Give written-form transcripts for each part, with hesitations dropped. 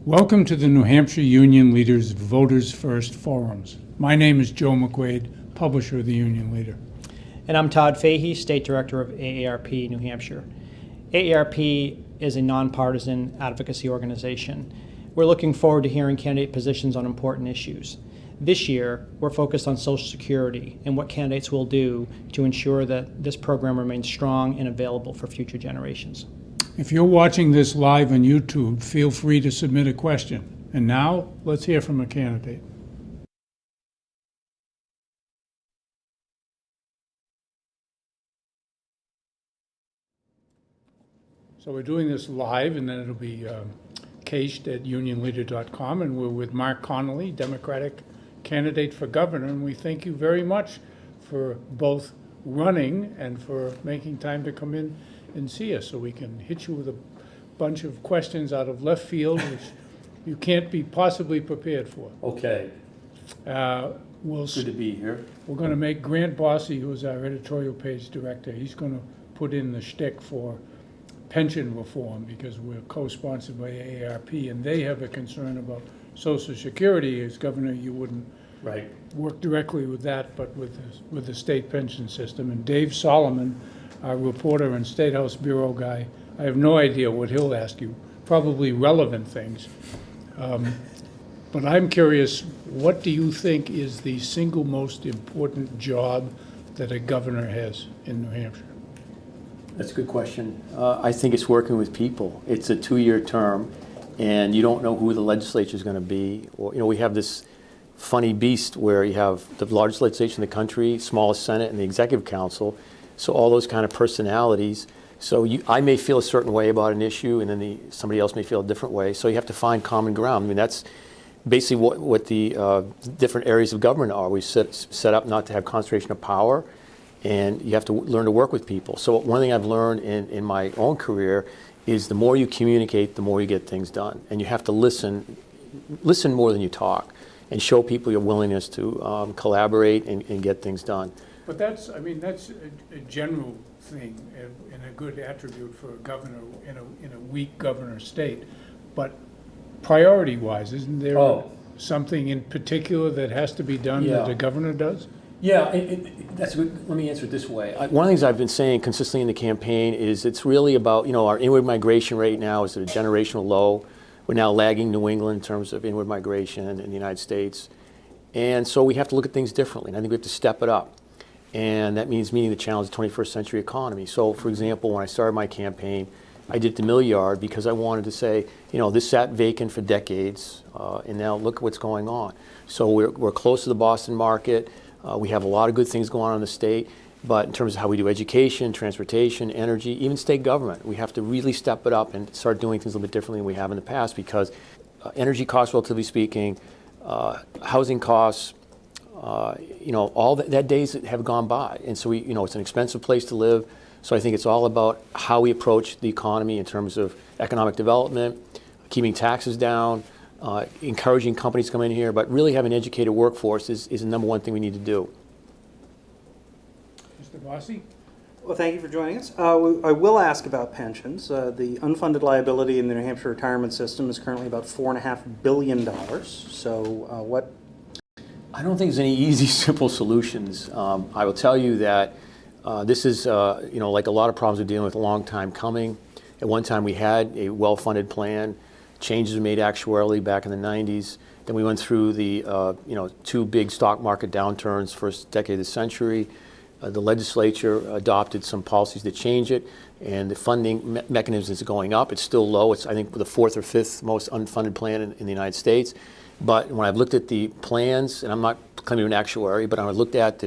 Welcome to the New Hampshire Union Leaders Voters First Forums. My name is Joe McQuaid, publisher of the Union Leader. And I'm Todd Fahey, State Director of AARP New Hampshire. AARP is a nonpartisan advocacy organization. We're looking forward to hearing candidate positions on important issues. This year, we're focused on Social Security and what candidates will do to ensure that this program remains strong and available for future generations. If you're watching this live on YouTube, feel free to submit a question. And now, let's hear from a candidate. So we're doing this live, and then it'll be cached at unionleader.com, and we're with Mark Connolly, Democratic candidate for governor, and we thank you very much for both running and for making time to come in and see us so we can hit you with a bunch of questions out of left field which you can't be possibly prepared for. Okay. Good to be here. We're going to make Grant Bossy, who's our editorial page director, he's going to put in the shtick for pension reform because we're co-sponsored by AARP and they have a concern about Social Security. As governor, you wouldn't work directly with that, but with the state pension system. And Dave Solomon, our reporter and State House Bureau guy, I have no idea what he'll ask you, probably relevant things. But I'm curious, what do you think is the single most important job that a governor has in New Hampshire? That's a good question. I think it's working with people. It's a 2-year term, and you don't know who the legislature is going to be. Or, we have this funny beast where you have the largest legislature in the country, smallest Senate, and the Executive Council. So all those kind of personalities. So I may feel a certain way about an issue, and then somebody else may feel a different way. So you have to find common ground. I mean, that's basically what the different areas of government are. We set up not to have concentration of power, and you have to learn to work with people. So one thing I've learned in my own career is the more you communicate, the more you get things done. And you have to listen more than you talk, and show people your willingness to collaborate and get things done. But that's a general thing and a good attribute for a governor in a weak governor state. But priority-wise, isn't there something in particular that has to be done that the governor does? Yeah, that's good. Let me answer it this way. One of the things I've been saying consistently in the campaign is it's really about, our inward migration rate now is at a generational low. We're now lagging New England in terms of inward migration in the United States. And so we have to look at things differently, and I think we have to step it up. And that means meeting the challenge of the 21st century economy. So, for example, when I started my campaign, I did the mill yard because I wanted to say, this sat vacant for decades, and now look at what's going on. So we're close to the Boston market. We have a lot of good things going on in the state, but in terms of how we do education, transportation, energy, even state government, we have to really step it up and start doing things a little bit differently than we have in the past because energy costs, relatively speaking, housing costs, all that days have gone by. And so it's an expensive place to live. So I think it's all about how we approach the economy in terms of economic development, keeping taxes down, encouraging companies to come in here, but really having an educated workforce is the number one thing we need to do. Mr. Bossy? Well, thank you for joining us. I will ask about pensions. The unfunded liability in the New Hampshire retirement system is currently about $4.5 billion. So what? I don't think there's any easy, simple solutions. I will tell you that this is, like a lot of problems we're dealing with, a long time coming. At one time we had a well-funded plan. Changes were made actuarially back in the 90s. Then we went through the, 2 big stock market downturns, first decade of the century. The legislature adopted some policies to change it, and the funding mechanism is going up. It's still low. It's, I think, the 4th or 5th most unfunded plan in the United States. But when I've looked at the plans, and I'm not claiming an actuary, but when I looked at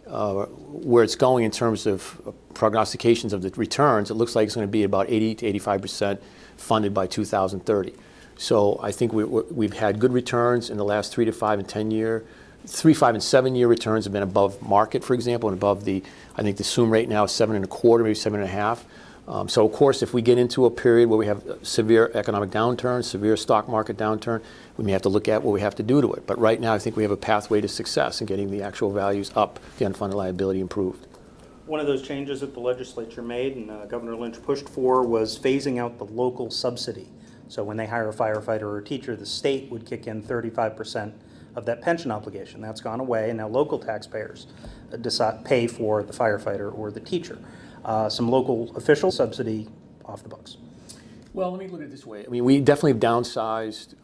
where it's going in terms of prognostications of the returns, it looks like it's going to be about 80 to 85% funded by 2030. So I think we've had good returns in the last 3 to 5 and 10 year. 3, 5, and 7 year returns have been above market, for example, and above I think the assumed rate now is 7.25, maybe 7.5. So of course, if we get into a period where we have severe economic downturn, severe stock market downturn, we may have to look at what we have to do to it. But right now, I think we have a pathway to success in getting the actual values up, the unfunded liability improved. One of those changes that the legislature made and Governor Lynch pushed for was phasing out the local subsidy So when they hire a firefighter or a teacher, the state would kick in 35% of that pension obligation. That's gone away, and now local taxpayers pay for the firefighter or the teacher. Some local official subsidy off the books. Well, let me look at it this way. I mean, we definitely have downsized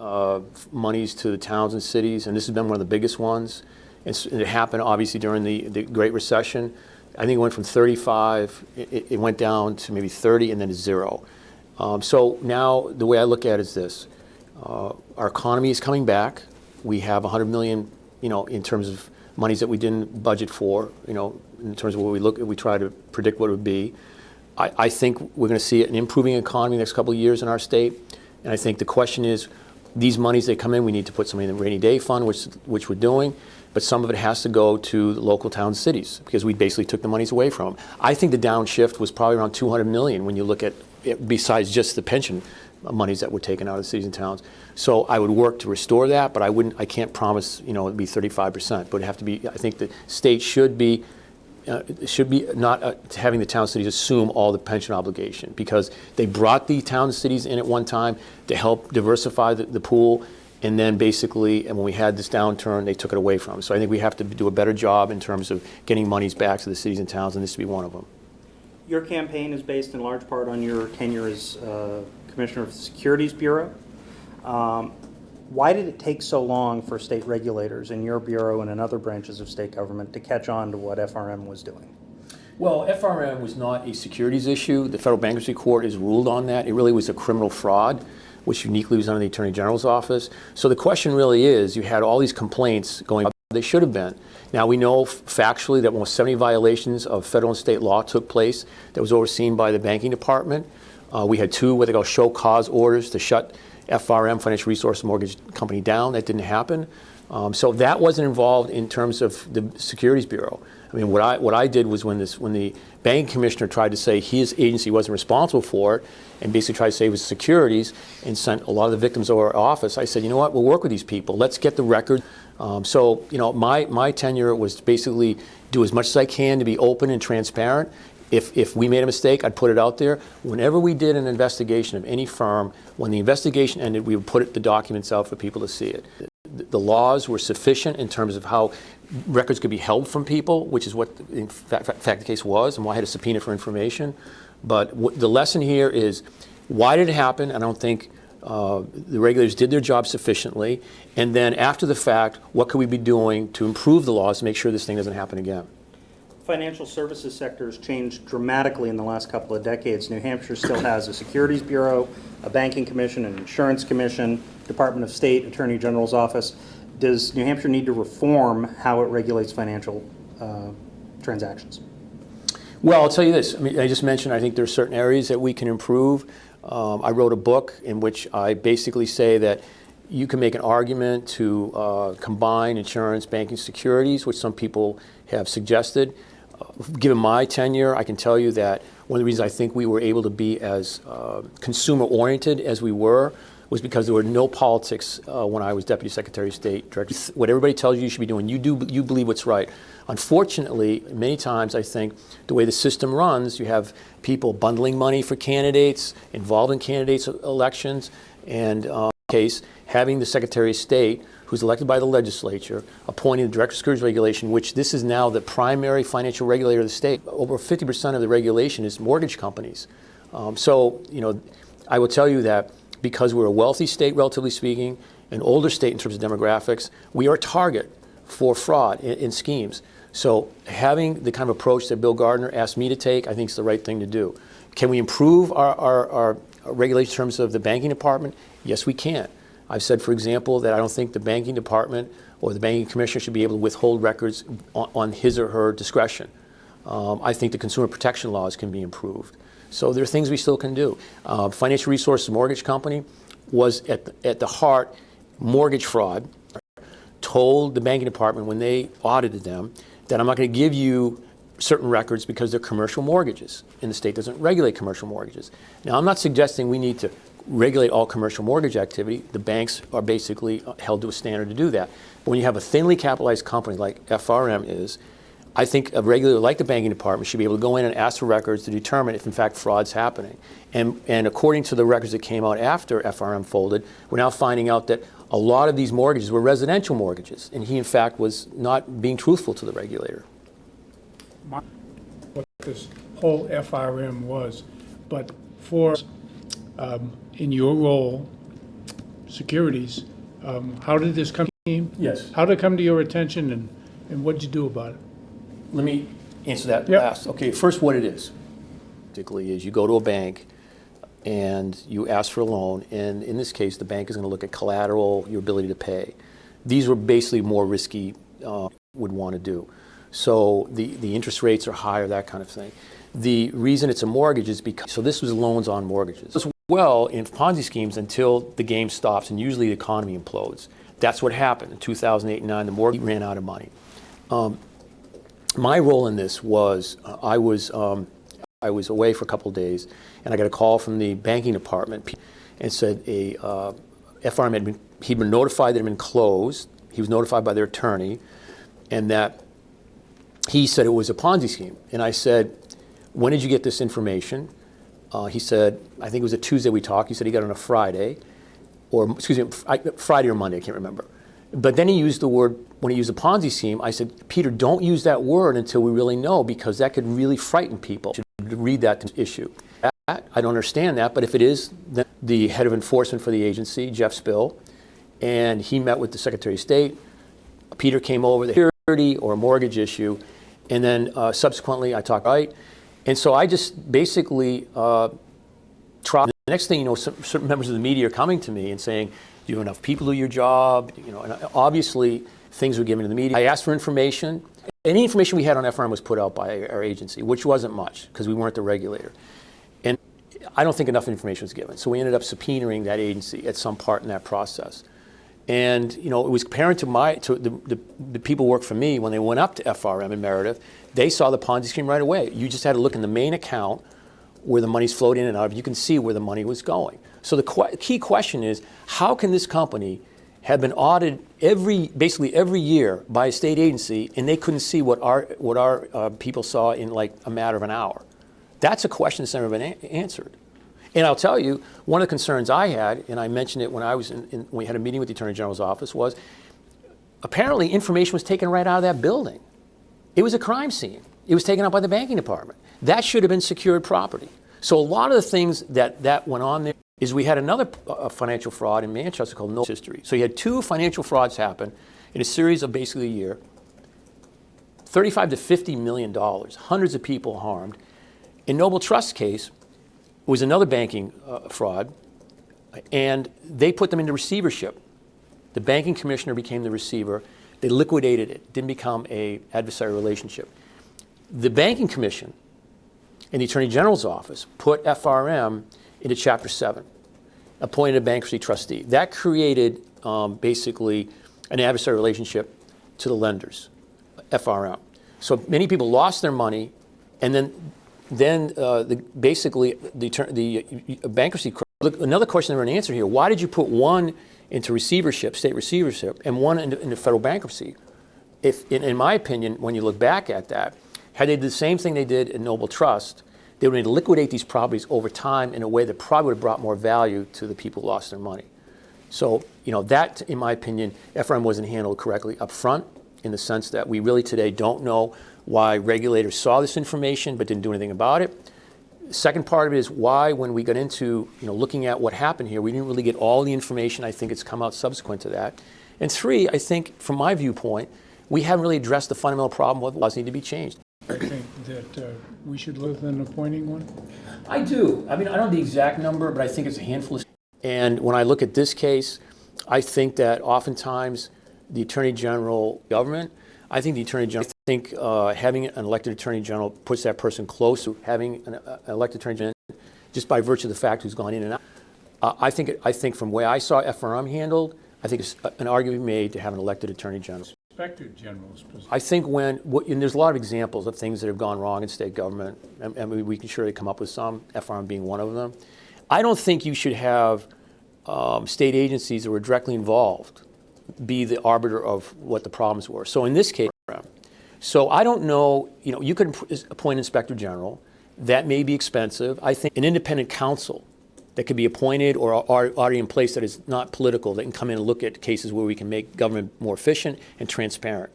monies to the towns and cities, and this has been one of the biggest ones. And it happened, obviously, during the Great Recession. I think it went from 35, it went down to maybe 30, and then to 0. So now the way I look at it is this. Our economy is coming back. We have $100 million, in terms of monies that we didn't budget for, in terms of what we try to predict what it would be. I think we're going to see an improving economy the next couple of years in our state. And I think the question is, these monies that come in, we need to put some in the rainy day fund, which we're doing. But some of it has to go to the local towns and cities because we basically took the monies away from them. I think the downshift was probably around $200 million when you look at it, besides just the pension monies that were taken out of the cities and towns. So I would work to restore that, but I can't promise, it'd be 35%. But it'd have to be, I think the state should be not having the town cities assume all the pension obligation, because they brought the town cities in at one time to help diversify the pool, and then basically, and when we had this downturn, they took it away from them. So I think we have to do a better job in terms of getting monies back to the cities and towns, and this to be one of them. Your campaign is based in large part on your tenure as Commissioner of the Securities Bureau. Why did it take so long for state regulators in your bureau and in other branches of state government to catch on to what FRM was doing? Well, FRM was not a securities issue. The Federal Bankruptcy Court has ruled on that. It really was a criminal fraud, which uniquely was under the Attorney General's office. So the question really is, you had all these complaints going up. They should have been. Now we know factually that almost 70 violations of federal and state law took place that was overseen by the banking department. We had 2 what they call show cause orders to shut FRM, Financial Resource Mortgage Company, down. That didn't happen. So that wasn't involved in terms of the Securities Bureau. I mean, what I did was when the banking commissioner tried to say his agency wasn't responsible for it, and basically tried to say it was securities, and sent a lot of the victims over our office, I said, you know what, we'll work with these people. Let's get the record. So my tenure was to basically do as much as I can to be open and transparent. If we made a mistake, I'd put it out there. Whenever we did an investigation of any firm, when the investigation ended, we would put the documents out for people to see it. The laws were sufficient in terms of how records could be held from people, which is what in fact the case was, and why I had a subpoena for information. But the lesson here is, why did it happen? I don't think the regulators did their job sufficiently. And then after the fact, what could we be doing to improve the laws to make sure this thing doesn't happen again? Financial services sector has changed dramatically in the last couple of decades. New Hampshire still has a Securities Bureau, a Banking Commission, an Insurance Commission, Department of State, Attorney General's Office. Does New Hampshire need to reform how it regulates financial transactions? Well, I'll tell you this. I mean, I just mentioned I think there are certain areas that we can improve. I wrote a book in which I basically say that you can make an argument to combine insurance, banking, securities, which some people have suggested. Given my tenure, I can tell you that one of the reasons I think we were able to be as consumer-oriented as we were was because there were no politics when I was Deputy Secretary of State Director. What everybody tells you should be doing, you believe what's right. Unfortunately, many times I think the way the system runs, you have people bundling money for candidates, involved in candidates' elections, and in this case, having the Secretary of State, who's elected by the legislature, appointing the Director of Securities Regulation, which this is now the primary financial regulator of the state. Over 50% of the regulation is mortgage companies. So, I will tell you that because we're a wealthy state, relatively speaking, an older state in terms of demographics, we are a target for fraud in schemes. So having the kind of approach that Bill Gardner asked me to take, I think is the right thing to do. Can we improve our regulation in terms of the banking department? Yes, we can. I've said, for example, that I don't think the banking department or the banking commissioner should be able to withhold records on his or her discretion. I think the consumer protection laws can be improved. So there are things we still can do. Financial Resources Mortgage Company was at the heart mortgage fraud. Told the banking department when they audited them that I'm not going to give you certain records because they're commercial mortgages, and the state doesn't regulate commercial mortgages. Now, I'm not suggesting we need to regulate all commercial mortgage activity. The banks are basically held to a standard to do that. But when you have a thinly capitalized company like FRM is, I think a regulator like the banking department should be able to go in and ask for records to determine if in fact fraud's happening. And according to the records that came out after FRM folded, we're now finding out that a lot of these mortgages were residential mortgages, and he in fact was not being truthful to the regulator. What this whole FRM was, but for, in your role, securities, how did this come to you? Yes. How did it come to your attention, and what did you do about it? Let me answer that Yep. last. Okay, first what it is. Particularly is you go to a bank and you ask for a loan, and in this case the bank is going to look at collateral, your ability to pay. These were basically more risky, would want to do. So the interest rates are higher, that kind of thing. The reason it's a mortgage is because, so this was loans on mortgages. As well in Ponzi schemes until the game stops and usually the economy implodes. That's what happened in 2008 and 9, the mortgage ran out of money. My role in this was I was away for a couple of days, and I got a call from the banking department and said a FRM he'd been notified that it had been closed. He was notified by their attorney, and that he said it was a Ponzi scheme. And I said, when did you get this information? He said, I think it was a Tuesday we talked. He said he got it on a Friday, or excuse me, Friday or Monday, I can't remember. But then he used the word, when he used a Ponzi scheme, I said, Peter, don't use that word until we really know, because that could really frighten people to read that issue. I don't understand that, but if it is, then the head of enforcement for the agency, Jeff Spill, and he met with the Secretary of State. Peter came over the security or mortgage issue, and then subsequently I talked, right? And so I just basically tried. The next thing you know, certain members of the media are coming to me and saying, do you have enough people to do your job? You know, and obviously things were given to the media. I asked for information. Any information we had on FRM was put out by our agency, which wasn't much because we weren't the regulator. And I don't think enough information was given. So we ended up subpoenaing that agency at some part in that process. And you know, it was apparent to the people who worked for me when they went up to FRM in Meredith, they saw the Ponzi scheme right away. You just had to look in the main account where the money's flowed in and out. You can see where the money was going. So the key question is, how can this company have been audited basically every year by a state agency, and they couldn't see what our people saw in like a matter of an hour? That's a question that's never been answered. And I'll tell you, one of the concerns I had, and I mentioned it when I was when we had a meeting with the Attorney General's office, was apparently information was taken right out of that building. It was a crime scene. It was taken out by the banking department. That should have been secured property. So a lot of the things that went on there is we had another financial fraud in Manchester called Noble History. So you had two financial frauds happen in a series of basically a year, $35 to $50 million, hundreds of people harmed. In Noble Trust's case, it was another banking fraud, and they put them into receivership. The banking commissioner became the receiver. They liquidated it. Didn't become an adversarial relationship. The banking commission and the Attorney General's office put FRM into Chapter 7, appointed a bankruptcy trustee. That created basically an adversarial relationship to the lenders, FRM. So many people lost their money, and then basically the bankruptcy. Look, another question never answered here: why did you put one into receivership, state receivership, and one into federal bankruptcy? If, in my opinion, when you look back at that, had they did the same thing they did in Noble Trust, they would need to liquidate these properties over time in a way that probably would have brought more value to the people who lost their money. So, you know, that, in my opinion, FRM wasn't handled correctly up front, in the sense that we really today don't know why regulators saw this information but didn't do anything about it. The second part of it is why, when we got into looking at what happened here, we didn't really get all the information. I think it's come out subsequent to that. And three, I think, from my viewpoint, we haven't really addressed the fundamental problem what laws need to be changed. I think that we should look at appointing one. I do. I mean, I don't know the exact number, but I think it's a handful of. And when I look at this case, I think that oftentimes the Attorney General government, I think the Attorney General, having an elected Attorney General puts that person close to having an elected Attorney General just by virtue of the fact who's gone in and out. I think from the way I saw FRM handled, I think it's an argument made to have an elected Attorney General. Inspector General's position. I think and there's a lot of examples of things that have gone wrong in state government, and we can surely come up with some, FRM being one of them. I don't think you should have state agencies that were directly involved be the arbiter of what the problems were. So in this case, So I don't know, you could appoint inspector general. That may be expensive. I think an independent counsel that could be appointed or already in place that is not political, that can come in and look at cases where we can make government more efficient and transparent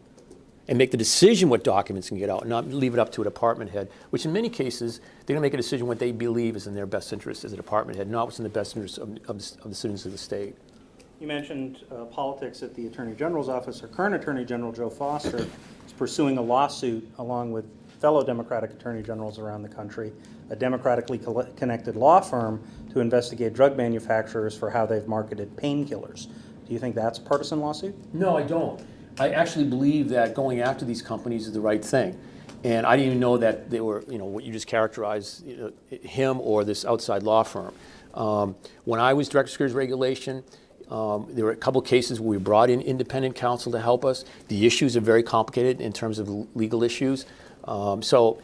and make the decision what documents can get out, and not leave it up to a department head, which in many cases, they're going to make a decision what they believe is in their best interest as a department head, not what's in the best interest of the citizens of the state. You mentioned politics at the Attorney General's office. Our current Attorney General, Joe Foster, is pursuing a lawsuit along with fellow Democratic Attorney Generals around the country, a democratically connected law firm to investigate drug manufacturers for how they've marketed painkillers. Do you think that's a partisan lawsuit? No, I don't. I actually believe that going after these companies is the right thing. And I didn't even know that they were, what you just characterized, him or this outside law firm. When I was Director of Securities Regulation, there were a couple cases where we brought in independent counsel to help us. The issues are very complicated in terms of legal issues. So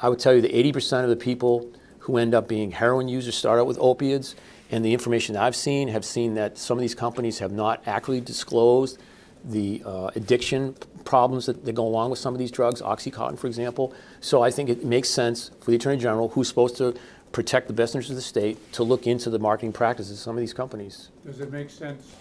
I would tell you that 80% of the people who end up being heroin users start out with opiates. And the information that I've seen have seen that some of these companies have not accurately disclosed the addiction problems that go along with some of these drugs, OxyContin, for example. So I think it makes sense for the Attorney General, who's supposed to protect the best interests of the state, to look into the marketing practices of some of these companies. Does it make sense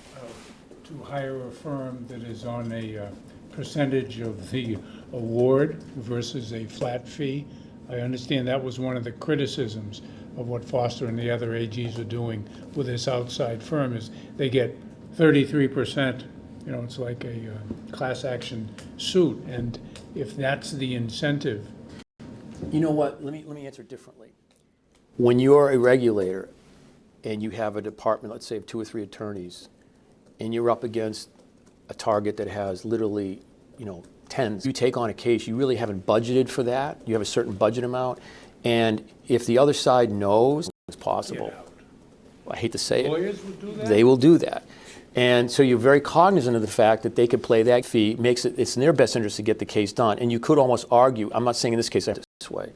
to hire a firm that is on a percentage of the award versus a flat fee? I understand that was one of the criticisms of what Foster and the other AGs are doing with this outside firm, is they get 33%. It's like a class action suit, and if that's the incentive. You know what? Let me answer it differently. When you're a regulator and you have a department, let's say of 2 or 3 attorneys, and you're up against a target that has literally, tens, you take on a case, you really haven't budgeted for that. You have a certain budget amount, and if the other side knows it's possible, I hate to say it, Lawyers would do that? they will do that. And so you're very cognizant of the fact that they could play that fee, it's in their best interest to get the case done. And you could almost argue, I'm not saying in this case this way.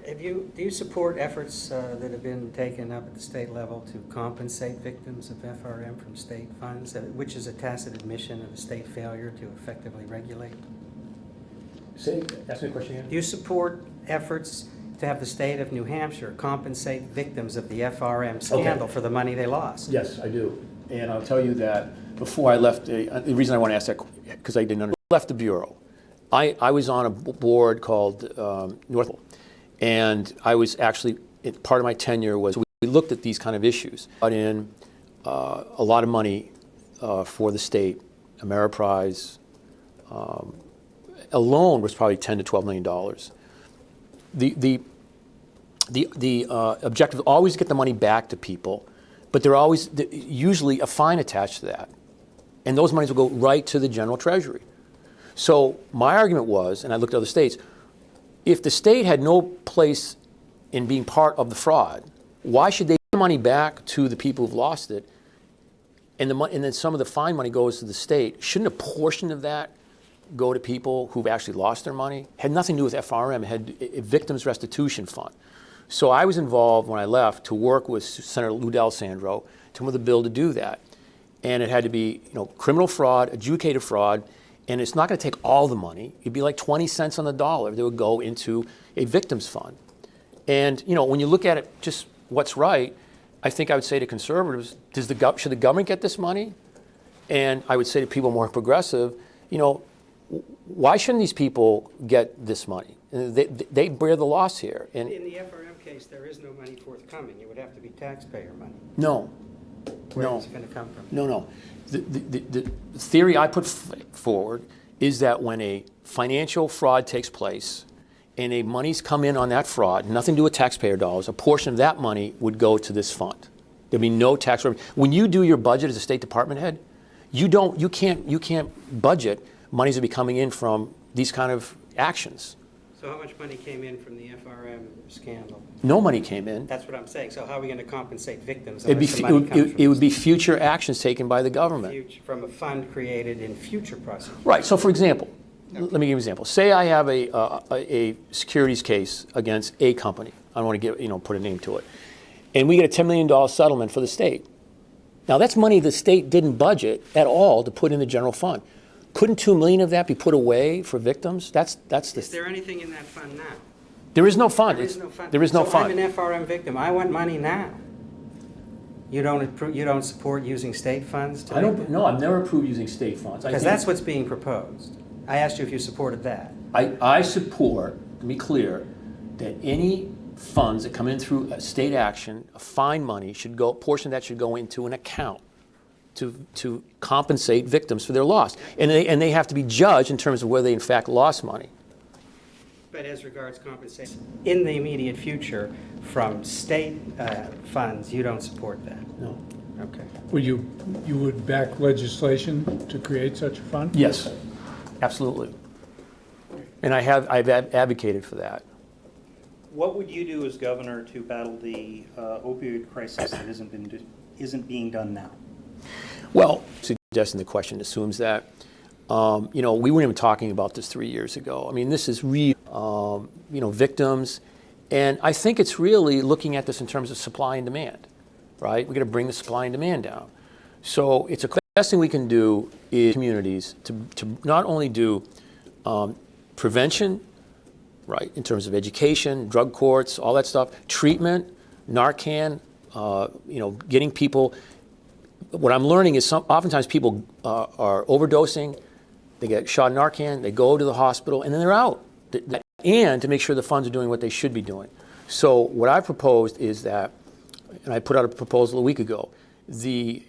Do you support efforts that have been taken up at the state level to compensate victims of FRM from state funds, which is a tacit admission of a state failure to effectively regulate? Ask me a question again. Do you support efforts to have the state of New Hampshire compensate victims of the FRM scandal for the money they lost? Yes, I do. And I'll tell you that before I left, the reason I want to ask that, because I didn't understand, I left the Bureau. I was on a board called North, and I was actually, part of my tenure was, we looked at these kind of issues. Brought in a lot of money for the state, Ameriprise, alone was probably $10 to $12 million. The objective is always to get the money back to people, but there always usually a fine attached to that, and those monies will go right to the general treasury. So my argument was, and I looked at other states, if the state had no place in being part of the fraud, why should they give the money back to the people who've lost it, and then some of the fine money goes to the state? Shouldn't a portion of that go to people who've actually lost their money? Had nothing to do with FRM. It had a victims restitution fund. So I was involved when I left to work with Senator Lou D'Alessandro to move the bill to do that. And it had to be, criminal fraud, adjudicated fraud, and it's not going to take all the money. It'd be like 20 cents on the dollar that would go into a victims fund. And when you look at it, just what's right, I think I would say to conservatives, should the government get this money? And I would say to people more progressive, why shouldn't these people get this money? They bear the loss here. And in the FRM case, there is no money forthcoming. It would have to be taxpayer money. No. Where is it going to come from? No. The theory I put forward is that when a financial fraud takes place and a money's come in on that fraud, nothing to do with taxpayer dollars, a portion of that money would go to this fund. There'd be no tax revenue. When you do your budget as a State Department head, you can't budget monies that be coming in from these kind of actions. So how much money came in from the FRM scandal? No money came in. That's what I'm saying. So how are we going to compensate victims? It would be future actions taken by the government. From a fund created in future prosecutions. Right. So, for example, let me give you an example. Say I have a securities case against a company. I don't want to put a name to it, and we get a $10 million settlement for the state. Now that's money the state didn't budget at all to put in the general fund. couldn't 2 million of that be put away for victims? That's Is there anything in that fund now? There is no fund. There is no fund. There is no So fund. I'm an FRM victim. I want money now. You don't support using state funds to make it? No, I've never approved using state funds. Because that's what's being proposed. I asked you if you supported that. I support, to be clear, that any funds that come in through a state action, a fine money a portion of that should go into an account to compensate victims for their loss. And they have to be judged in terms of whether they in fact lost money. But as regards compensation, in the immediate future, from state funds, you don't support that? No. Okay. Would you would back legislation to create such a fund? Yes, absolutely. And I've advocated for that. What would you do as governor to battle the opioid crisis that isn't being done now? Well, suggesting the question assumes that. We weren't even talking about this 3 years ago. I mean, this is real, victims. And I think it's really looking at this in terms of supply and demand, right? We've got to bring the supply and demand down. So it's the best thing we can do is communities to not only do prevention, right, in terms of education, drug courts, all that stuff, treatment, Narcan, getting people. What I'm learning is oftentimes people are overdosing, they get shot in Narcan, they go to the hospital, and then they're out. And to make sure the funds are doing what they should be doing. So what I proposed is that, and I put out a proposal a week ago, the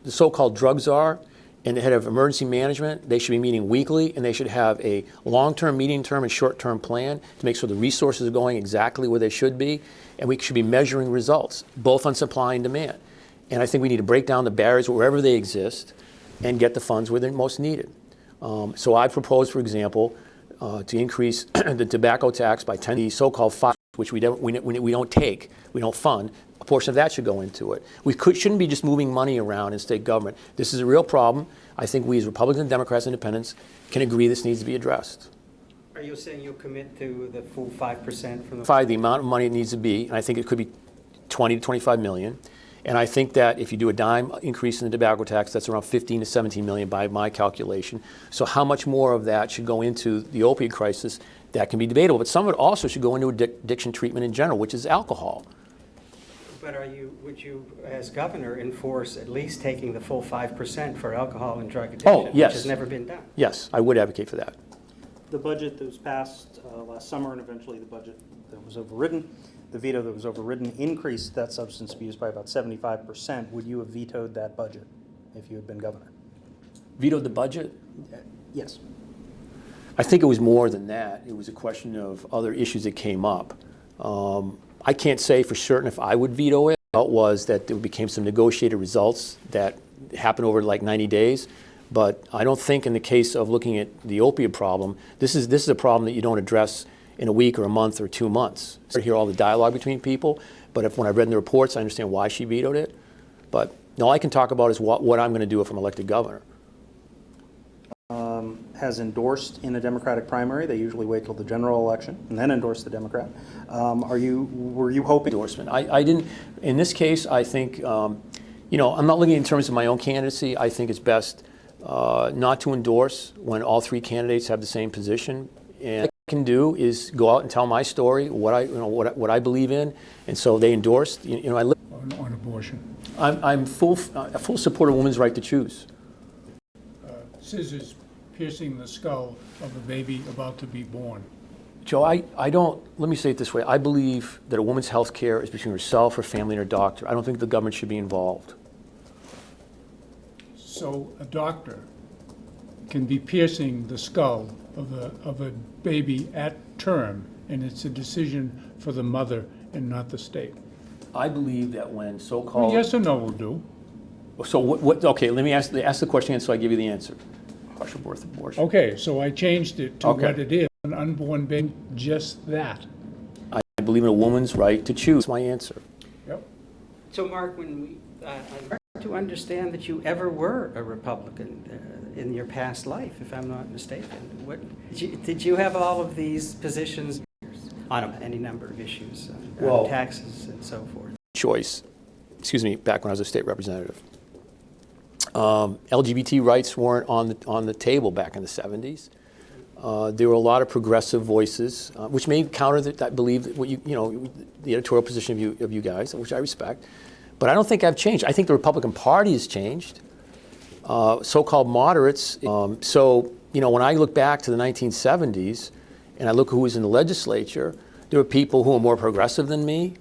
so-called drug czar and the head of emergency management, they should be meeting weekly, and they should have a long-term, medium-term, and short-term plan to make sure the resources are going exactly where they should be, and we should be measuring results, both on supply and demand. And I think we need to break down the barriers wherever they exist and get the funds where they're most needed. So I propose, for example, to increase the tobacco tax by 10, the so-called 5, which we don't take, we don't fund. A portion of that should go into it. Shouldn't be just moving money around in state government. This is a real problem. I think we as Republicans, Democrats, Independents can agree this needs to be addressed. Are you saying you'll commit to the full 5% from the... The amount of money it needs to be, and I think it could be 20 to 25 million. And I think that if you do a dime increase in the tobacco tax, that's around 15 to 17 million by my calculation. So how much more of that should go into the opioid crisis, that can be debatable. But some of it also should go into addiction treatment in general, which is alcohol. But would you, as governor, enforce at least taking the full 5% for alcohol and drug addiction, Oh, yes. which has never been done? Yes, I would advocate for that. The budget that was passed last summer, and eventually the budget that was overridden, the veto that was overridden, increased that substance abuse by about 75%. Would you have vetoed that budget if you had been governor? Vetoed the budget? Yes. I think it was more than that. It was a question of other issues that came up. I can't say for certain if I would veto it. It was that there became some negotiated results that happened over like 90 days. But I don't think in the case of looking at the opioid problem, this is a problem that you don't address in a week or a month or 2 months. I hear all the dialogue between people, but when I read in the reports, I understand why she vetoed it. But all I can talk about is what I'm going to do if I'm elected governor. Has endorsed in a Democratic primary. They usually wait till the general election and then endorse the Democrat. Were you hoping? Endorsement. I didn't. In this case, I think, I'm not looking in terms of my own candidacy. I think it's best not to endorse when all three candidates have the same position. And what I can do is go out and tell my story, what I believe in, and so they endorsed. I live On abortion. I'm full support of women's right to choose. Scissors piercing the skull of a baby about to be born. Joe, I don't, let me say it this way. I believe that a woman's health care is between herself, her family, and her doctor. I don't think the government should be involved. So a doctor can be piercing the skull of a baby at term, and it's a decision for the mother and not the state. I believe that when so-called... Yes or no will do. So what, okay, let me ask the question again so I give you the answer. Partial birth abortion. Okay, so I changed it to Okay. what it is, an unborn baby, just that. I believe in a woman's right to choose. That's my answer. Yep. So, Mark, when I'd like to understand that you ever were a Republican in your past life, if I'm not mistaken. Did you have all of these positions on any number of issues, Well, taxes and so forth? Choice, back when I was a state representative. LGBT rights weren't on the table back in the 70s. There were a lot of progressive voices, which may counter that. I believe what the editorial position of you guys, which I respect. But I don't think I've changed. I think the Republican Party has changed. So-called moderates. So when I look back to the 1970s, and I look who was in the legislature, there were people who were more progressive than me.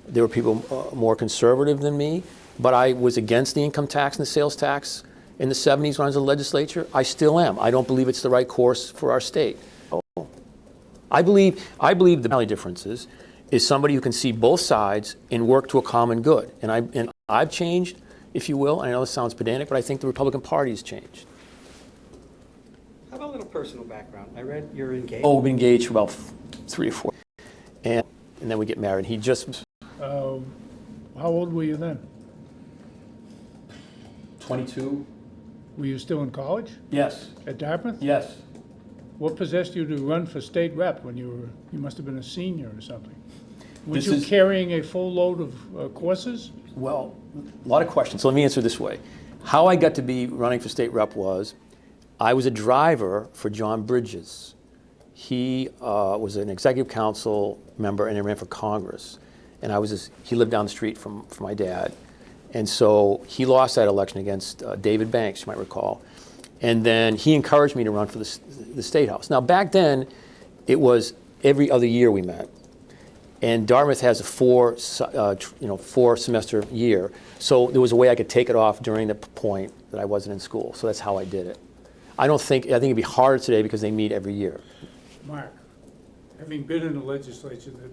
There were people more conservative than me. But I was against the income tax and the sales tax in the 70s when I was in the legislature. I still am. I don't believe it's the right course for our state. I believe the only difference is somebody who can see both sides and work to a common good. And I've changed, if you will. I know this sounds pedantic, but I think the Republican Party has changed. How about a little personal background? I read you're engaged. Oh, we've been engaged for about 3 or 4, and then we get married. He just How old were you then? 22. Were you still in college Yes. at Dartmouth? Yes. What possessed you to run for state rep when you must have been a senior or something? Weren't This you is- carrying a full load of courses? Well, a lot of questions. So let me answer this way. How I got to be running for state rep was I was a driver for John Bridges. He was an executive council member and he ran for Congress. And he lived down the street from my dad. And so he lost that election against David Banks, you might recall. And then he encouraged me to run for the State House. Now back then, it was every other year we met. And Dartmouth has a 4 semester year. So there was a way I could take it off during the point that I wasn't in school. So that's how I did it. I think it'd be harder today because they meet every year. Mark, having been in the legislature that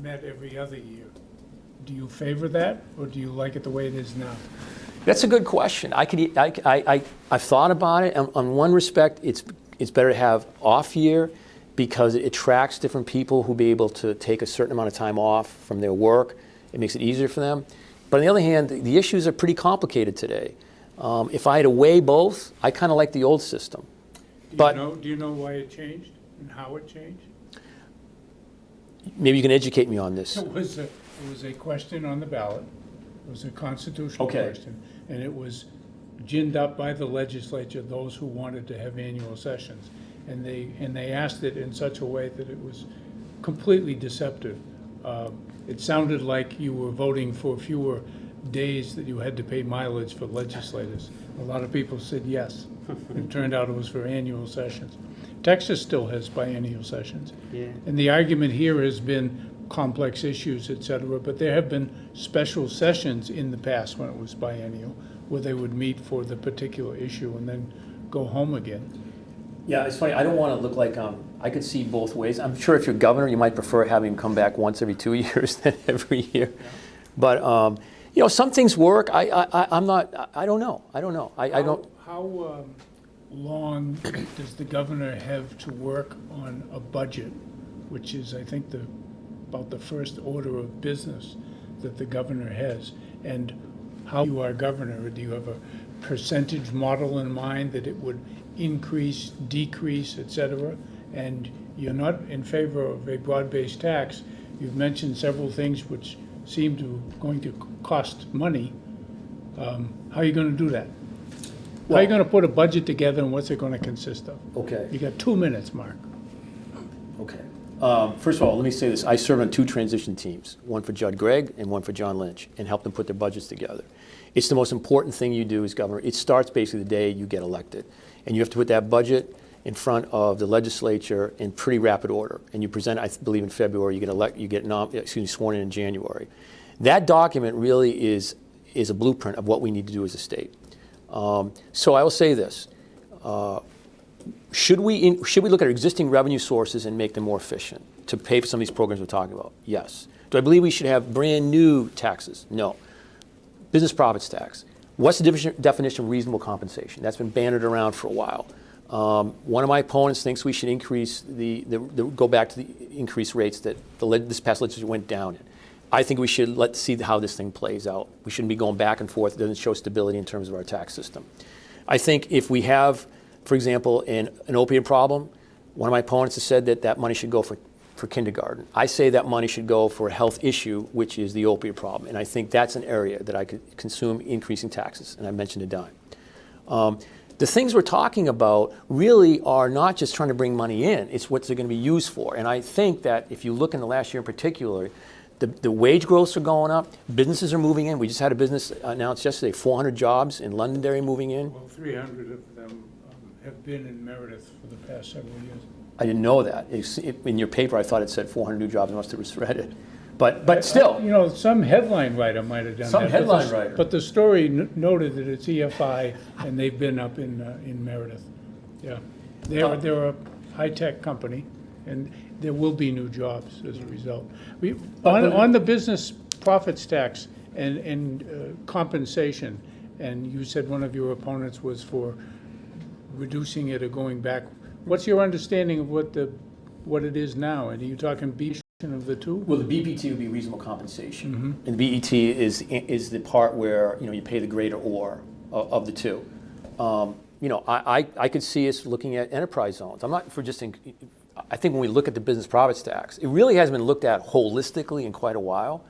met every other year, do you favor that, or do you like it the way it is now? That's a good question. I've thought about it. On one respect, it's better to have off year because it attracts different people who be able to take a certain amount of time off from their work. It makes it easier for them. But on the other hand, the issues are pretty complicated today. If I had to weigh both, I kind of like the old system. Do you know why it changed and how it changed? Maybe you can educate me on this. It was a question on the ballot. It was a constitutional Okay. question, and it was ginned up by the legislature, those who wanted to have annual sessions. And they asked it in such a way that it was completely deceptive. It sounded like you were voting for fewer days that you had to pay mileage for legislators. A lot of people said yes. It turned out it was for annual sessions. Texas still has biennial sessions. Yeah. And the argument here has been complex issues, et cetera, but there have been special sessions in the past when it was biennial, where they would meet for the particular issue and then go home again. Yeah, it's funny. I don't want to look like I could see both ways. I'm sure if you're governor, you might prefer having him come back once every 2 years than every year. Yeah. But some things work. I'm not. I don't know. I don't. How long does the governor have to work on a budget, which is, I think, about the first order of business that the governor has? And how you are governor? Do you have a percentage model in mind that it would increase, decrease, et cetera? And you're not in favor of a broad-based tax. You've mentioned several things which seem going to cost money. How are you going to do that? How are you going to put a budget together, and what's it going to consist of? Okay. You got 2 minutes, Mark. Okay. First of all, let me say this. I serve on 2 transition teams, one for Judd Gregg and one for John Lynch, and help them put their budgets together. It's the most important thing you do as governor. It starts basically the day you get elected. And you have to put that budget in front of the legislature in pretty rapid order. And you present, I believe in February, you get sworn in January. That document really is a blueprint of what we need to do as a state. So I will say this. Should we look at our existing revenue sources and make them more efficient to pay for some of these programs we're talking about? Yes. Do I believe we should have brand new taxes? No. Business profits tax. What's the definition of reasonable compensation? That's been bandied around for a while. One of my opponents thinks we should increase go back to the increased rates that this past legislature went down in. I think we should see how this thing plays out. We shouldn't be going back and forth. It doesn't show stability in terms of our tax system. I think if we have, for example, an opiate problem, one of my opponents has said that money should go for kindergarten. I say that money should go for a health issue, which is the opiate problem. And I think that's an area that I could consume increasing taxes, and I mentioned a dime. The things we're talking about really are not just trying to bring money in, it's what they're going to be used for. And I think that if you look in the last year in particular, the wage growths are going up, businesses are moving in. We just had a business announced yesterday, 400 jobs in Londonderry moving in. Well, 300 of them have been in Meredith for the past several years. I didn't know that. In your paper, I thought it said 400 new jobs. I must have misread it. But still. You know, some headline writer might have done Some that. headline writer. But the story noted that it's EFI, and they've been up in Meredith. Yeah. They're a high-tech company, and there will be new jobs as a result. On the business profits tax and compensation, and you said one of your opponents was for reducing it or going back. What's your understanding of what it is now? And are you talking BPT of the two? Well, the BPT would be reasonable compensation, and the BET is the part where you pay the greater or of the two. I could see us looking at enterprise zones. I'm not for just. I think when we look at the business profits tax, it really hasn't been looked at holistically in quite a while.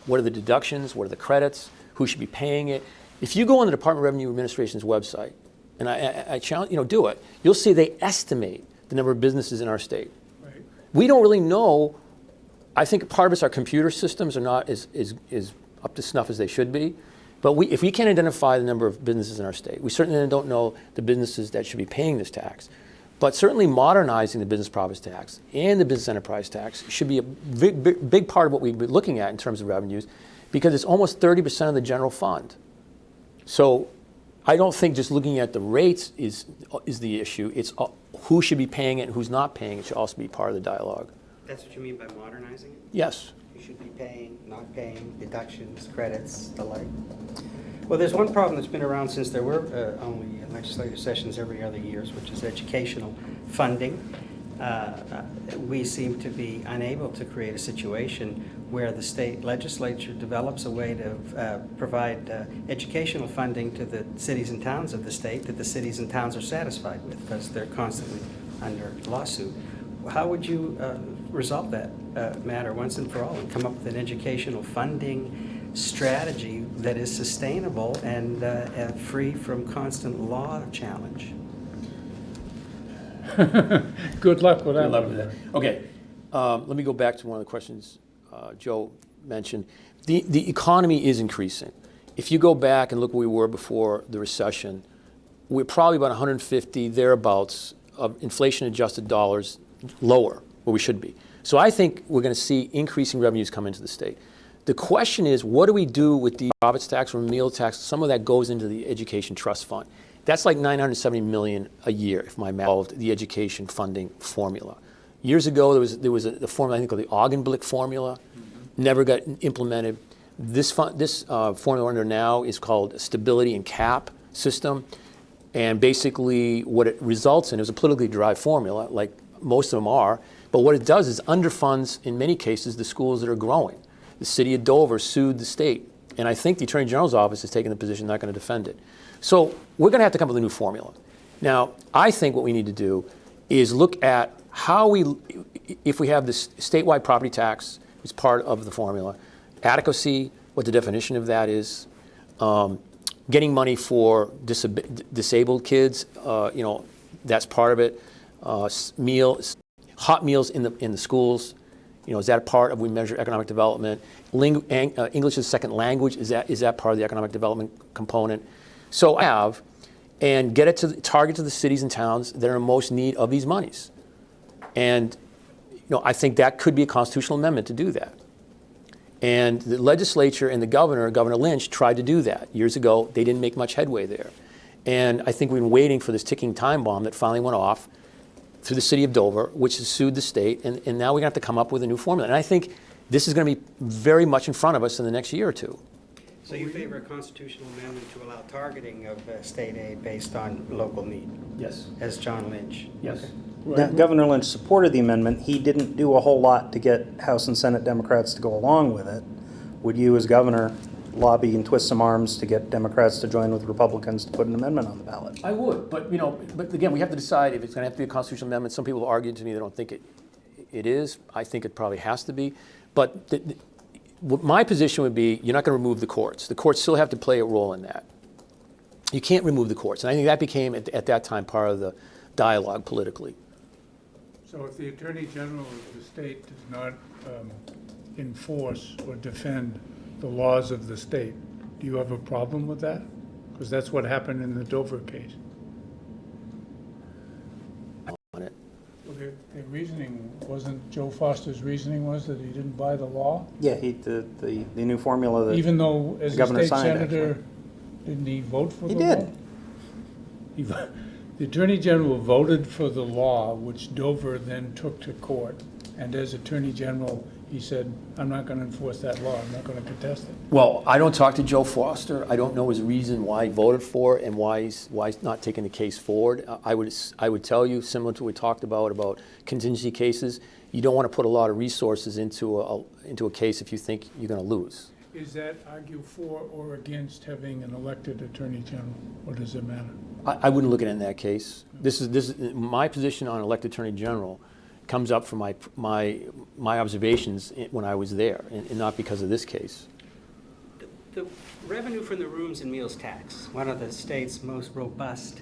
What are the deductions? What are the credits? Who should be paying it? If you go on the Department of Revenue Administration's website, and I challenge, do it, you'll see they estimate the number of businesses in our state. Right. We don't really know. I think part of it's our computer systems are not as up to snuff as they should be. But if we can't identify the number of businesses in our state, we certainly don't know the businesses that should be paying this tax. But certainly modernizing the business profits tax and the business enterprise tax should be a big part of what we've been looking at in terms of revenues, because it's almost 30% of the general fund. So I don't think just looking at the rates is the issue. It's who should be paying it and who's not paying it should also be part of the dialogue. That's what you mean by modernizing it? Yes. You should be paying, not paying, deductions, credits, the like. Well, there's one problem that's been around since there were only legislative sessions every other year, which is educational funding. We seem to be unable to create a situation where the state legislature develops a way to provide educational funding to the cities and towns of the state that the cities and towns are satisfied with, because they're constantly under lawsuit. How would you resolve that matter once and for all and come up with an educational funding strategy that is sustainable and free from constant law challenge? Good luck with that. Good luck with that. Okay, let me go back to one of the questions Joe mentioned. The economy is increasing. If you go back and look where we were before the recession, we're probably about 150 thereabouts of inflation-adjusted dollars lower where we should be. So I think we're going to see increasing revenues come into the state. The question is, what do we do with the profits tax or meal tax? Some of that goes into the education trust fund. That's like $970 million a year, if my math involved the education funding formula. Years ago, there was a formula, I think called the Augenblick formula, never got implemented. This formula under now is called a stability and cap system. And basically what it results in is a politically derived formula, like most of them are. But what it does is underfunds, in many cases, the schools that are growing. The city of Dover sued the state. And I think the Attorney General's office has taken the position they're not going to defend it. So we're going to have to come up with a new formula. Now, I think what we need to do is look at how if we have this statewide property tax as part of the formula, adequacy, what the definition of that is, getting money for disabled kids, that's part of it, hot meals in the schools. Is that a part of we measure economic development? English as a second language, is that part of the economic development component? So and get it to target to the cities and towns that are in most need of these monies. And I think that could be a constitutional amendment to do that. And the legislature and the Governor Lynch, tried to do that years ago. They didn't make much headway there. And I think we've been waiting for this ticking time bomb that finally went off through the city of Dover, which has sued the state, and now we're going to have to come up with a new formula. And I think this is going to be very much in front of us in the next year or two. So you favor a constitutional amendment to allow targeting of state aid based on local need? Yes. As John Lynch? Yes. Okay. Right. Governor Lynch supported the amendment. He didn't do a whole lot to get House and Senate Democrats to go along with it. Would you, as governor, lobby and twist some arms to get Democrats to join with Republicans to put an amendment on the ballot? I would, but again, we have to decide if it's going to have to be a constitutional amendment. Some people have argued to me they don't think it is. I think it probably has to be. But my position would be you're not going to remove the courts. The courts still have to play a role in that. you can't remove the courts. And I think that became, at that time, part of the dialogue politically. So if the Attorney General of the state does not enforce or defend the laws of the state, do you have a problem with that? Because that's what happened in the Dover case. On it. Well, their reasoning wasn't, Joe Foster's reasoning was that he didn't buy the law? Yeah, the new formula that Even though, as the a governor state signed, senator, actually. didn't he vote for He the did. law? He did. The Attorney General voted for the law, which Dover then took to court. And as Attorney General, he said, I'm not going to enforce that law. I'm not going to contest it. Well, I don't talk to Joe Foster. I don't know his reason why he voted for it and why he's not taking the case forward. I would tell you, similar to what we talked about contingency cases, you don't want to put a lot of resources into a case if you think you're going to lose. Is that argue for or against having an elected Attorney General, or does it matter? I wouldn't look at it in that case. This is my position on elected Attorney General comes up from my observations when I was there, and not because of this case. The revenue from the rooms and meals tax, one of the state's most robust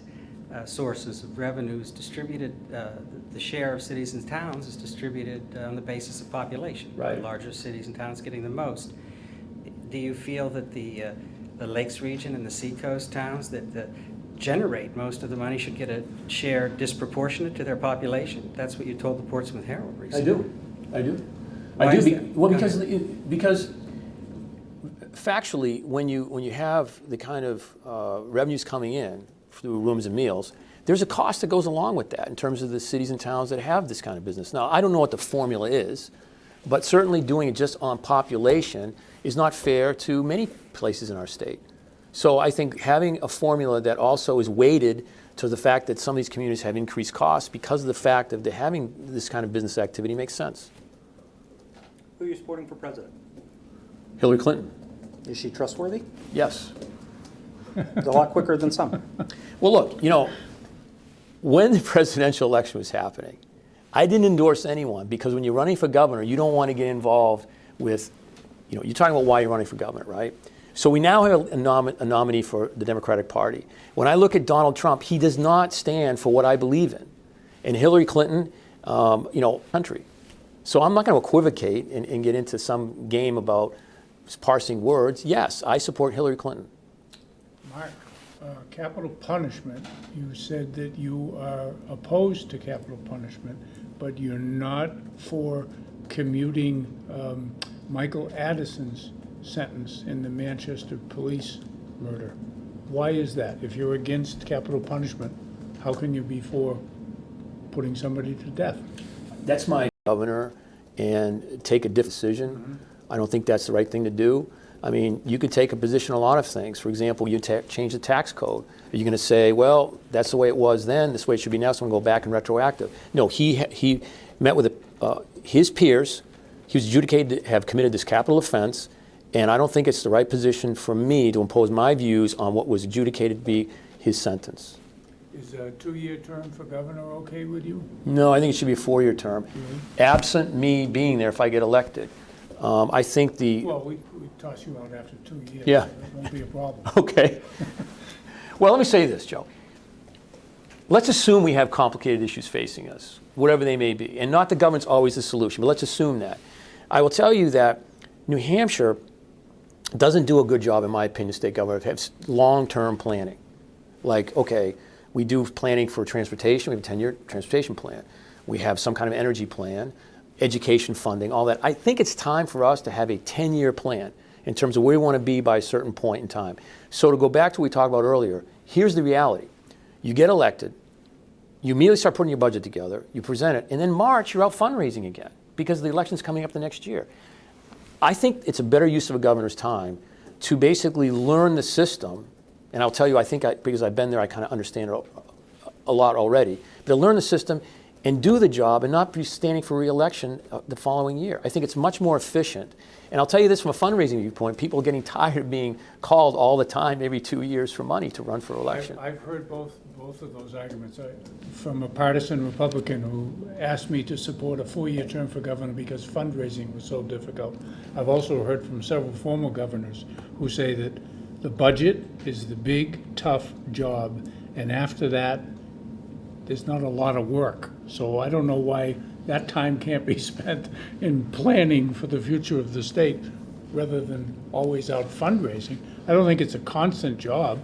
sources of revenues distributed, the share of cities and towns is distributed on the basis of population. Right. The larger cities and towns getting the most. Do you feel that the Lakes region and the Seacoast towns that generate most of the money should get a share disproportionate to their population? That's what you told the Portsmouth Herald recently. I do. Why is that? Well, Go because factually, when you have the kind of revenues coming in through rooms and meals, there's a cost that goes along with that in terms of the cities and towns that have this kind of business. Now, I don't know what the formula is, but certainly doing it just on population is not fair to many places in our state. So I think having a formula that also is weighted to the fact that some of these communities have increased costs because of the fact of having this kind of business activity makes sense. Who are you supporting for president? Hillary Clinton. Is she trustworthy? Yes. A lot quicker than some. Well, look, when the presidential election was happening, I didn't endorse anyone because when you're running for governor, you don't want to get involved with, you're talking about why you're running for governor, right? So we now have a nominee for the Democratic Party. When I look at Donald Trump, he does not stand for what I believe in. And Hillary Clinton, country. So I'm not going to equivocate and get into some game about parsing words. Yes, I support Hillary Clinton. Mark, capital punishment, you said that you are opposed to capital punishment, but you're not for commuting Michael Addison's sentence in the Manchester police murder. Why is that? If you're against capital punishment, how can you be for putting somebody to death? That's my governor and take a different decision. Mm-hmm. I don't think that's the right thing to do. I mean, you could take a position on a lot of things. For example, you change the tax code. Are you going to say, well, that's the way it was then, this way it should be now, so I'm going to go back and retroactive? No, he met with his peers. He was adjudicated to have committed this capital offense, and I don't think it's the right position for me to impose my views on what was adjudicated to be his sentence. Is a 2-year term for governor okay with you? No, I think it should be a 4-year term. Mm-hmm. Absent me being there if I get elected. I think Well, we toss you out after 2 years. Yeah. So it won't be a problem. Okay. Well, let me say this, Joe. Let's assume we have complicated issues facing us, whatever they may be, and not the government's always the solution, but let's assume that. I will tell you that New Hampshire doesn't do a good job, in my opinion, state government, of have long-term planning. Like, okay, we do planning for transportation, we have a 10-year transportation plan. We have some kind of energy plan, education funding, all that. I think it's time for us to have a 10-year plan in terms of where we want to be by a certain point in time. So to go back to what we talked about earlier, here's the reality. You get elected, you immediately start putting your budget together, you present it, and then March, you're out fundraising again because the election's coming up the next year. I think it's a better use of a governor's time to basically learn the system, and I'll tell you, because I've been there, I kind of understand it a lot already, but to learn the system and do the job and not be standing for re-election the following year. I think it's much more efficient. And I'll tell you this from a fundraising viewpoint, people are getting tired of being called all the time, every 2 years for money to run for election. I've heard both of those arguments from a partisan Republican who asked me to support a 4-year term for governor because fundraising was so difficult. I've also heard from several former governors who say that The budget is the big, tough job, and after that, there's not a lot of work. So I don't know why that time can't be spent in planning for the future of the state rather than always out fundraising. I don't think it's a constant job.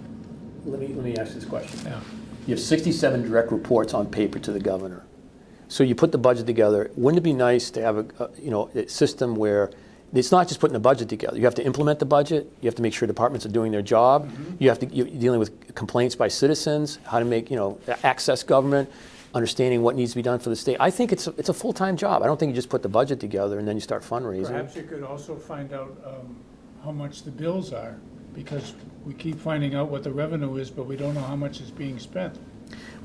Let me ask this question. Yeah. You have 67 direct reports on paper to the governor. So you put the budget together. Wouldn't it be nice to have a system where it's not just putting the budget together. You have to implement the budget. You have to make sure departments are doing their job. You're dealing with complaints by citizens, how to make, access government, understanding what needs to be done for the state. I think it's a full-time job. I don't think you just put the budget together and then you start fundraising. Perhaps you could also find out how much the bills are, because we keep finding out what the revenue is, but we don't know how much is being spent.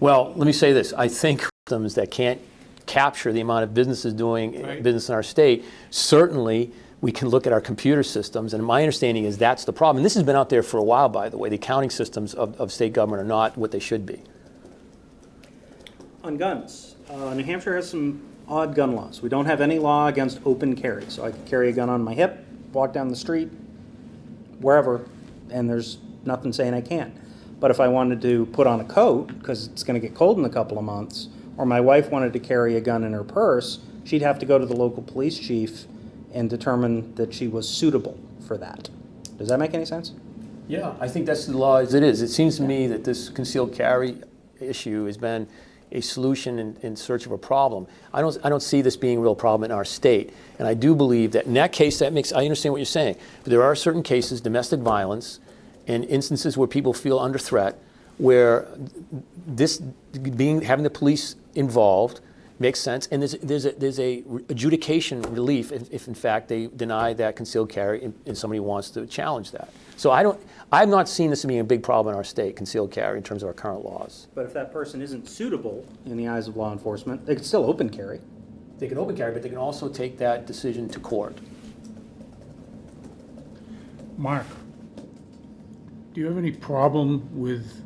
Well, let me say this. I think systems that can't capture the amount of businesses doing Right. business in our state, certainly we can look at our computer systems, and my understanding is that's the problem. And this has been out there for a while, by the way. The accounting systems of state government are not what they should be. On guns, New Hampshire has some odd gun laws. We don't have any law against open carry, so I could carry a gun on my hip, walk down the street, wherever, and there's nothing saying I can't. But if I wanted to put on a coat, because it's going to get cold in a couple of months, or my wife wanted to carry a gun in her purse, she'd have to go to the local police chief and determine that she was suitable for that. Does that make any sense? Yeah, I think that's the law as it is. It seems to me that this concealed carry issue has been a solution in search of a problem. I don't see this being a real problem in our state. And I do believe that in that case, I understand what you're saying. But there are certain cases, domestic violence, and instances where people feel under threat, where having the police involved makes sense. And there's a adjudication relief if in fact they deny that concealed carry and somebody wants to challenge that. So I've not seen this as being a big problem in our state, concealed carry, in terms of our current laws. But if that person isn't suitable in the eyes of law enforcement, they could still open carry. They can open carry, but they can also take that decision to court. Mark, do you have any problem with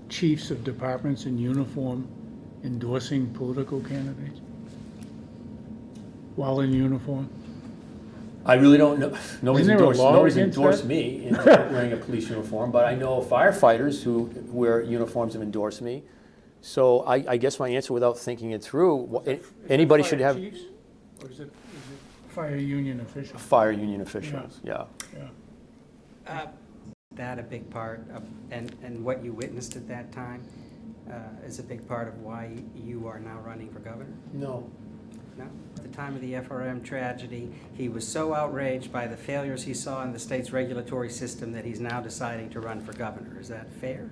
chiefs of departments in uniform endorsing political candidates while in uniform? I really don't know. Nobody's Isn't there a law nobody's against endorsed that? me in wearing a police uniform, but I know firefighters who wear uniforms have endorsed me. So I guess my answer, without thinking it through, anybody should have Fire chiefs, or is it fire union officials? fire union officials. Yeah. Yeah. That a big part of, and what you witnessed at that time is a big part of why you are now running for governor? No. No? At the time of the FRM tragedy, he was so outraged by the failures he saw in the state's regulatory system that he's now deciding to run for governor. Is that fair?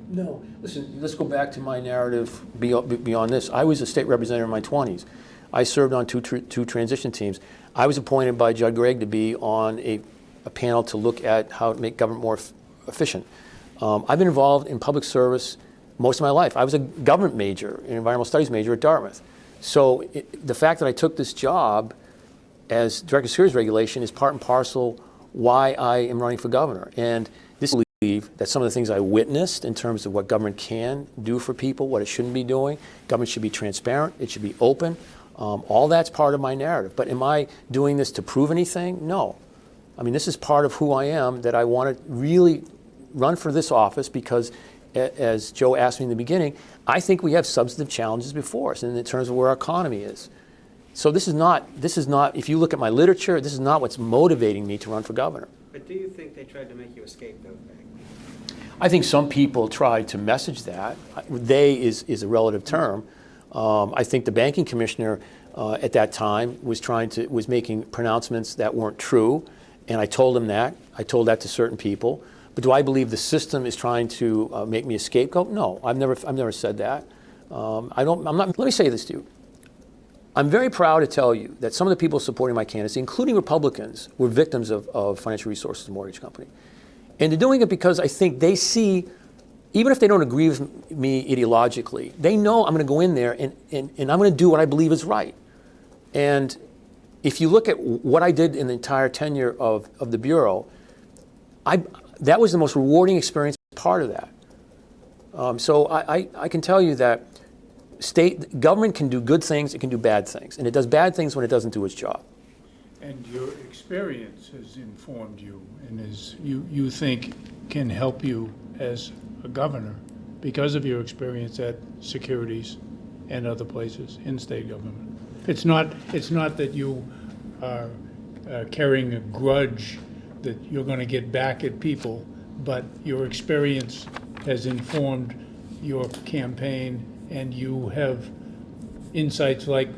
No. Listen, let's go back to my narrative beyond this. I was a state representative in my 20s. I served on two transition teams. I was appointed by Judd Gregg to be on a panel to look at how to make government more efficient. I've been involved in public service most of my life. I was a government major, an environmental studies major at Dartmouth. So the fact that I took this job as Director of Securities Regulation is part and parcel why I am running for governor. And this I believe that some of the things I witnessed in terms of what government can do for people, what it shouldn't be doing, government should be transparent, it should be open. All that's part of my narrative. But am I doing this to prove anything? No. I mean, this is part of who I am, that I want to really run for this office because, as Joe asked me in the beginning, I think we have substantive challenges before us in terms of where our economy is. So this is not, if you look at my literature, this is not what's motivating me to run for governor. But do you think they tried to make you a scapegoat back then? I think some people tried to message that. They is a relative term. I think the banking commissioner at that time was making pronouncements that weren't true, and I told him that. I told that to certain people. But do I believe the system is trying to make me a scapegoat? No, I've never said that. Let me say this to you. I'm very proud to tell you that some of the people supporting my candidacy, including Republicans, were victims of financial resources mortgage company. And they're doing it because I think they see, even if they don't agree with me ideologically, they know I'm going to go in there and I'm going to do what I believe is right. And if you look at what I did in the entire tenure of the Bureau, that was the most rewarding experience, part of that. So I can tell you that state government can do good things, it can do bad things. And it does bad things when it doesn't do its job. and your experience has informed you and you think can help you as a governor because of your experience at securities and other places in state government. It's not that you are carrying a grudge that you're going to get back at people, but your experience has informed your campaign, and you have insights like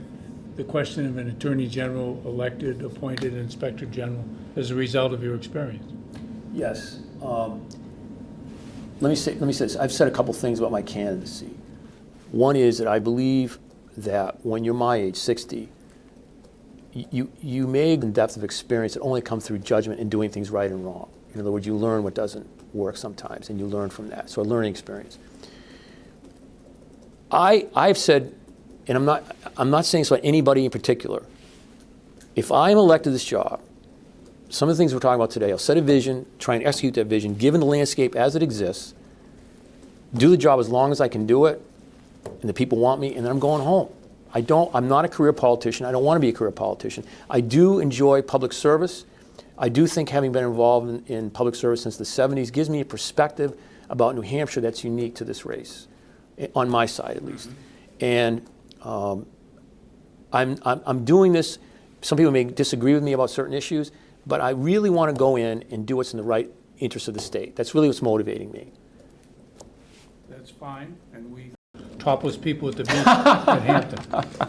the question of an attorney general elected, appointed inspector general as a result of your experience. Yes. Let me say this. I've said a couple things about my candidacy. One is that I believe that when you're my age, 60, you may have depth of experience that only comes through judgment and doing things right and wrong. In other words, you learn what doesn't work sometimes, and you learn from that. So a learning experience. I've said, and I'm not saying this about anybody in particular. If I'm elected to this job, some of the things we're talking about today, I'll set a vision, try and execute that vision, given the landscape as it exists, do the job as long as I can do it, and the people want me, and then I'm going home. I'm not a career politician. I don't want to be a career politician. I do enjoy public service. I do think having been involved in public service since the 70s gives me a perspective about New Hampshire that's unique to this race, on my side at least. And I'm doing this. Some people may disagree with me about certain issues, but I really want to go in and do what's in the right interest of the state. That's really what's motivating me. That's fine, and we topless people at the beach at Hampton.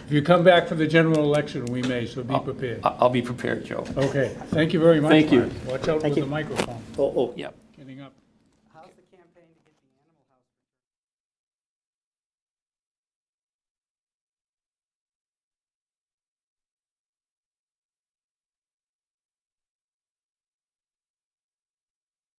If you come back for the general election, we may, so be prepared. I'll be prepared, Joe. Okay, thank you very much. Thank you. Mark. Watch out for the microphone. Oh, yeah.